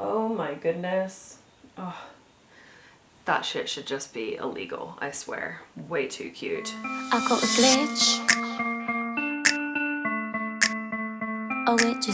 Oh my goodness. Oh, that shit should just be illegal, I swear. Way too cute. I got a glitch.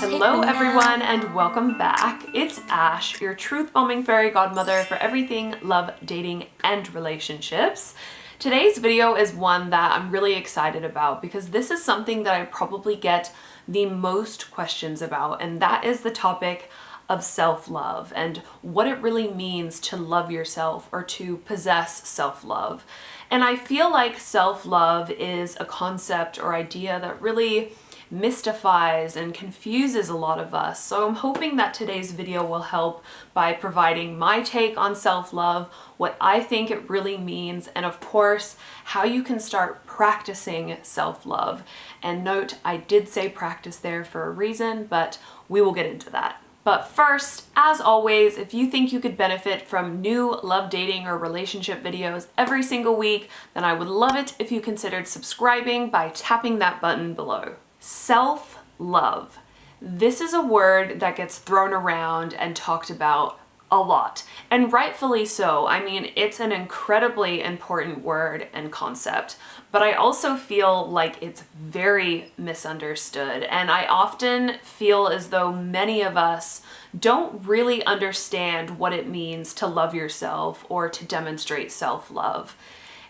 Hello everyone and welcome back. It's Ash, your truth-bombing fairy godmother for everything love, dating, and relationships. Today's video is one that I'm really excited about because this is something that I probably get the most questions about, and that is the topic of self-love and what it really means to love yourself or to possess self-love. And I feel like self-love is a concept or idea that really mystifies and confuses a lot of us. So I'm hoping that today's video will help by providing my take on self-love, what I think it really means, and of course, how you can start practicing self-love. And note, I did say practice there for a reason, but we will get into that. But first, as always, if you think you could benefit from new love, dating, or relationship videos every single week, then I would love it if you considered subscribing by tapping that button below. Self-love. This is a word that gets thrown around and talked about a lot, and rightfully so. I mean, it's an incredibly important word and concept, but I also feel like it's very misunderstood, and I often feel as though many of us don't really understand what it means to love yourself or to demonstrate self-love.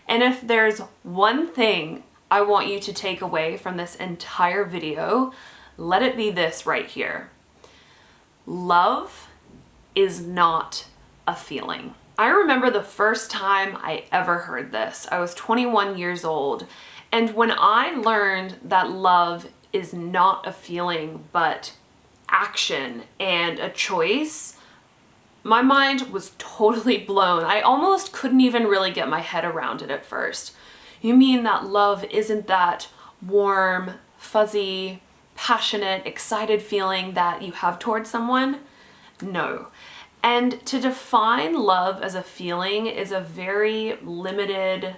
And if there's one thing I want you to take away from this entire video, let it be this right here. Love is not a feeling. I remember the first time I ever heard this. I was 21 years old, and when I learned that love is not a feeling but action and a choice, my mind was totally blown. I almost couldn't even really get my head around it at first. You mean that love isn't that warm, fuzzy, passionate, excited feeling that you have towards someone? No. And to define love as a feeling is a very limited,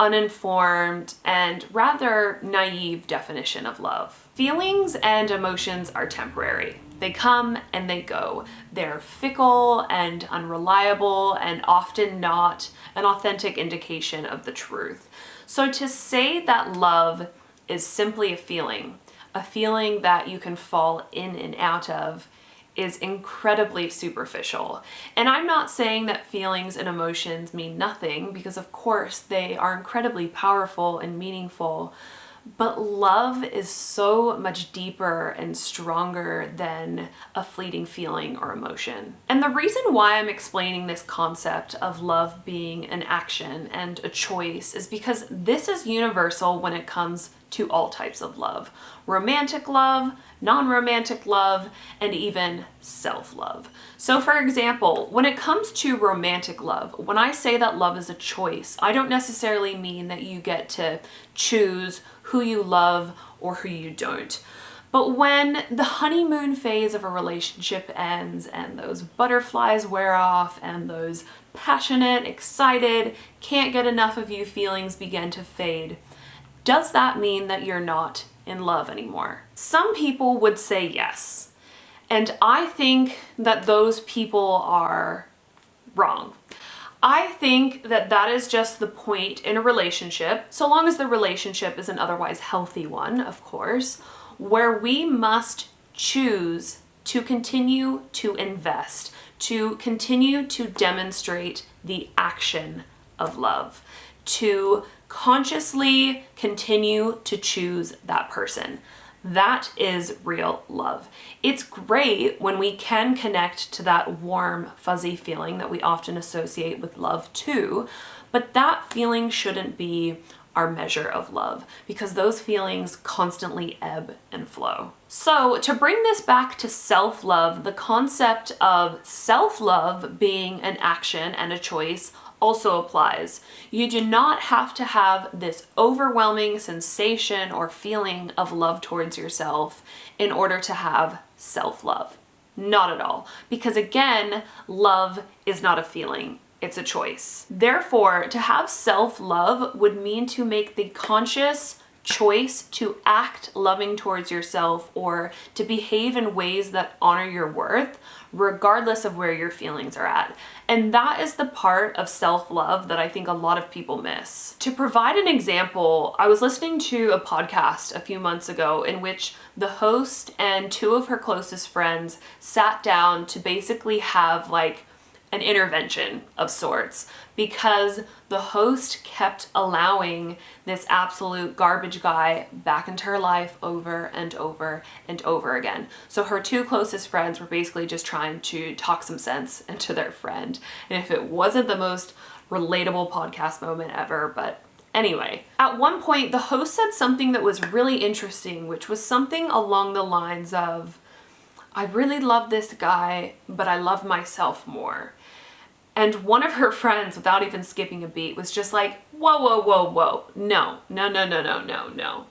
uninformed, and rather naive definition of love. Feelings and emotions are temporary. They come and they go. They're fickle and unreliable and often not an authentic indication of the truth. So to say that love is simply a feeling that you can fall in and out of, is incredibly superficial. And I'm not saying that feelings and emotions mean nothing, because of course they are incredibly powerful and meaningful, but love is so much deeper and stronger than a fleeting feeling or emotion. And the reason why I'm explaining this concept of love being an action and a choice is because this is universal when it comes to all types of love. Romantic love, non-romantic love, and even self-love. So for example, when it comes to romantic love, when I say that love is a choice, I don't necessarily mean that you get to choose who you love or who you don't. But when the honeymoon phase of a relationship ends and those butterflies wear off and those passionate, excited, can't get enough of you feelings begin to fade, does that mean that you're not in love anymore? Some people would say yes. And I think that those people are wrong. I think that that is just the point in a relationship, so long as the relationship is an otherwise healthy one, of course, where we must choose to continue to invest, to continue to demonstrate the action of love, to consciously continue to choose that person. That is real love. It's great when we can connect to that warm, fuzzy feeling that we often associate with love too, but that feeling shouldn't be our measure of love, because those feelings constantly ebb and flow. So to bring this back to self-love, the concept of self-love being an action and a choice also applies. You do not have to have this overwhelming sensation or feeling of love towards yourself in order to have self-love. Not at all. Because again, love is not a feeling, it's a choice. Therefore, to have self-love would mean to make the conscious choice to act loving towards yourself or to behave in ways that honor your worth regardless of where your feelings are at. And that is the part of self-love that I think a lot of people miss. To provide an example, I was listening to a podcast a few months ago in which the host and two of her closest friends sat down to basically have like an intervention of sorts, because the host kept allowing this absolute garbage guy back into her life over and over and over again. So her two closest friends were basically just trying to talk some sense into their friend. And if it wasn't the most relatable podcast moment ever, but anyway, at one point the host said something that was really interesting, which was something along the lines of, I really love this guy, but I love myself more. And one of her friends, without even skipping a beat, was just like, whoa, whoa, whoa, whoa. No.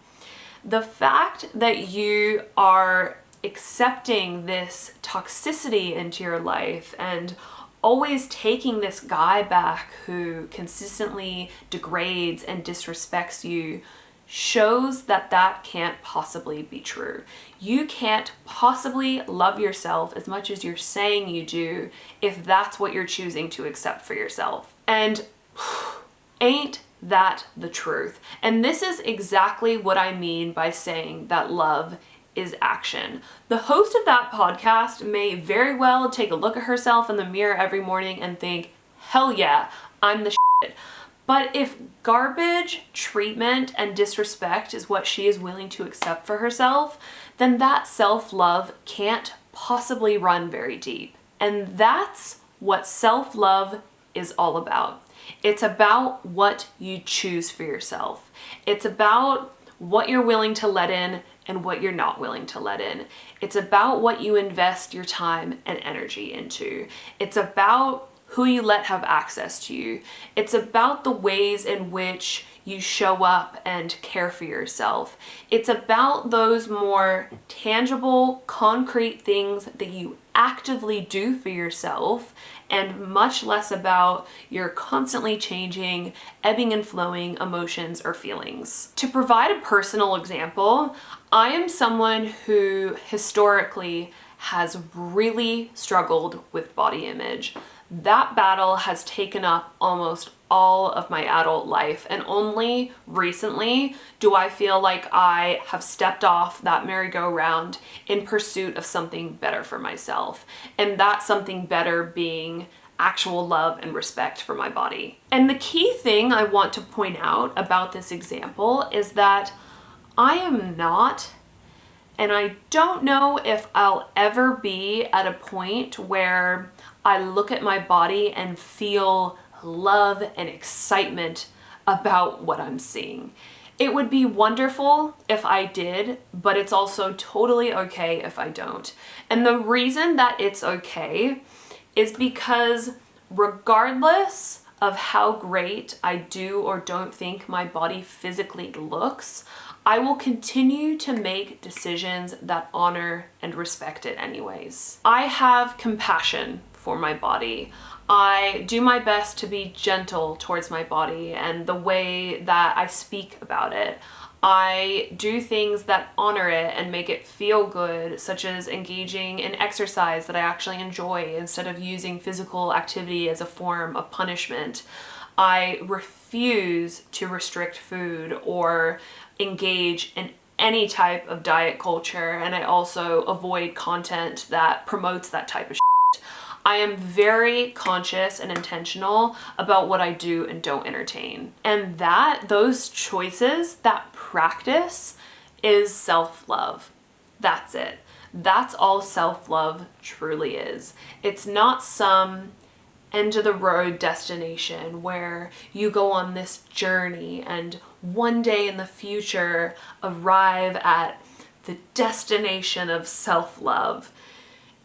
The fact that you are accepting this toxicity into your life and always taking this guy back who consistently degrades and disrespects you shows that that can't possibly be true. You can't possibly love yourself as much as you're saying you do if that's what you're choosing to accept for yourself. And ain't that the truth? And this is exactly what I mean by saying that love is action. The host of that podcast may very well take a look at herself in the mirror every morning and think, hell yeah, I'm the shit. But if garbage, treatment, and disrespect is what she is willing to accept for herself, then that self-love can't possibly run very deep. And that's what self-love is all about. It's about what you choose for yourself. It's about what you're willing to let in and what you're not willing to let in. It's about what you invest your time and energy into. It's about who you let have access to you. It's about the ways in which you show up and care for yourself. It's about those more tangible, concrete things that you actively do for yourself, and much less about your constantly changing, ebbing and flowing emotions or feelings. To provide a personal example, I am someone who historically has really struggled with body image. That battle has taken up almost all of my adult life, and only recently do I feel like I have stepped off that merry-go-round in pursuit of something better for myself, and that something better being actual love and respect for my body. And the key thing I want to point out about this example is that I am not, and I don't know if I'll ever be at a point where I look at my body and feel love and excitement about what I'm seeing. It would be wonderful if I did, but it's also totally okay if I don't. And the reason that it's okay is because regardless of how great I do or don't think my body physically looks, I will continue to make decisions that honor and respect it anyways. I have compassion for my body. I do my best to be gentle towards my body and the way that I speak about it. I do things that honor it and make it feel good, such as engaging in exercise that I actually enjoy instead of using physical activity as a form of punishment. I refuse to restrict food or engage in any type of diet culture, and I also avoid content that promotes that type of shit. I am very conscious and intentional about what I do and don't entertain. And those choices, that practice is self-love. That's it. That's all self-love truly is. It's not some end of the road destination where you go on this journey and one day in the future arrive at the destination of self-love.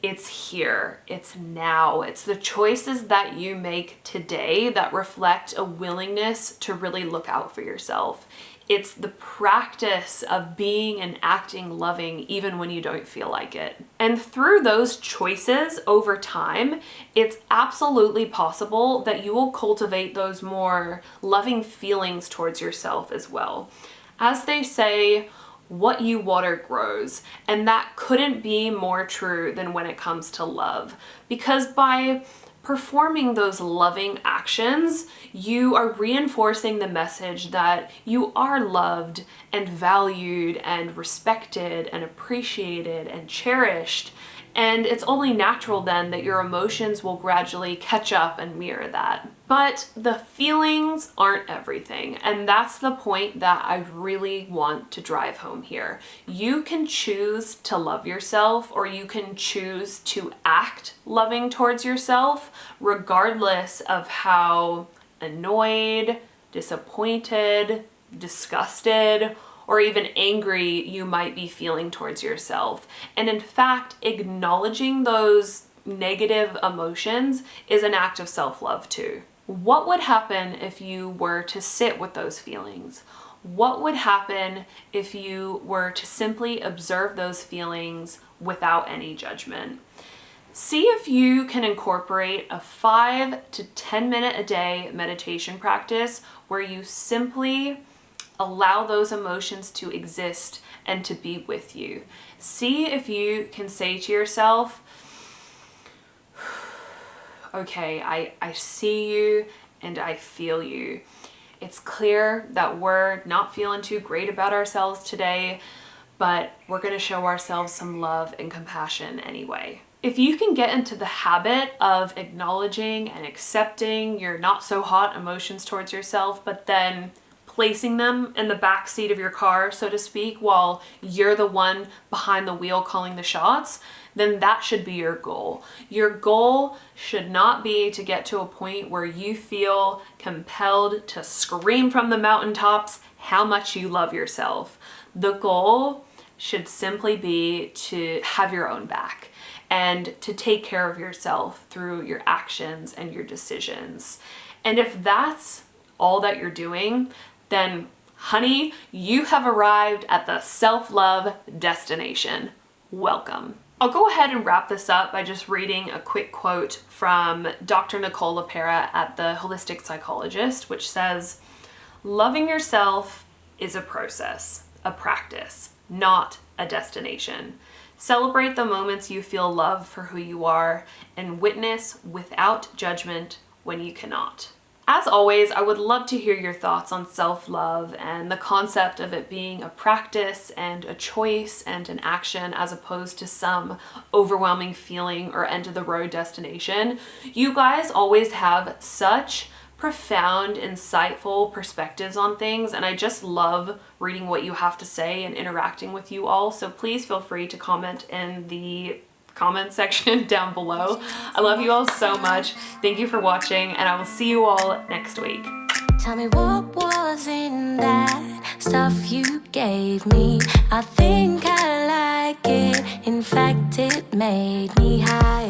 It's here, it's now, it's the choices that you make today that reflect a willingness to really look out for yourself. It's the practice of being and acting loving even when you don't feel like it. And through those choices over time, it's absolutely possible that you will cultivate those more loving feelings towards yourself as well. As they say, what you water grows. And that couldn't be more true than when it comes to love. Because by performing those loving actions, you are reinforcing the message that you are loved and valued and respected and appreciated and cherished. And it's only natural then that your emotions will gradually catch up and mirror that. But the feelings aren't everything. And that's the point that I really want to drive home here. You can choose to love yourself, or you can choose to act loving towards yourself, regardless of how annoyed, disappointed, disgusted, or even angry you might be feeling towards yourself. And in fact, acknowledging those negative emotions is an act of self-love too. What would happen if you were to sit with those feelings? What would happen if you were to simply observe those feelings without any judgment? See if you can incorporate a 5 to 10 minute a day meditation practice where you simply allow those emotions to exist and to be with you. See if you can say to yourself, okay, I see you and I feel you. It's clear that we're not feeling too great about ourselves today, but we're going to show ourselves some love and compassion anyway. If you can get into the habit of acknowledging and accepting your not so hot emotions towards yourself, but then placing them in the back seat of your car, so to speak, while you're the one behind the wheel calling the shots, then that should be your goal. Your goal should not be to get to a point where you feel compelled to scream from the mountaintops how much you love yourself. The goal should simply be to have your own back and to take care of yourself through your actions and your decisions. And if that's all that you're doing, then honey, you have arrived at the self-love destination. Welcome. I'll go ahead and wrap this up by just reading a quick quote from Dr. Nicole LaPera at the Holistic Psychologist, which says, "Loving yourself is a process, a practice, not a destination. Celebrate the moments you feel love for who you are and witness without judgment when you cannot." As always, I would love to hear your thoughts on self-love and the concept of it being a practice and a choice and an action as opposed to some overwhelming feeling or end-of-the-road destination. You guys always have such profound, insightful perspectives on things, and I just love reading what you have to say and interacting with you all. So please feel free to comment in the comment section down below. I love you all so much. Thank you for watching, and I will see you all next week. Tell me what was in that stuff you gave me. I think I like it. In fact, it made me high.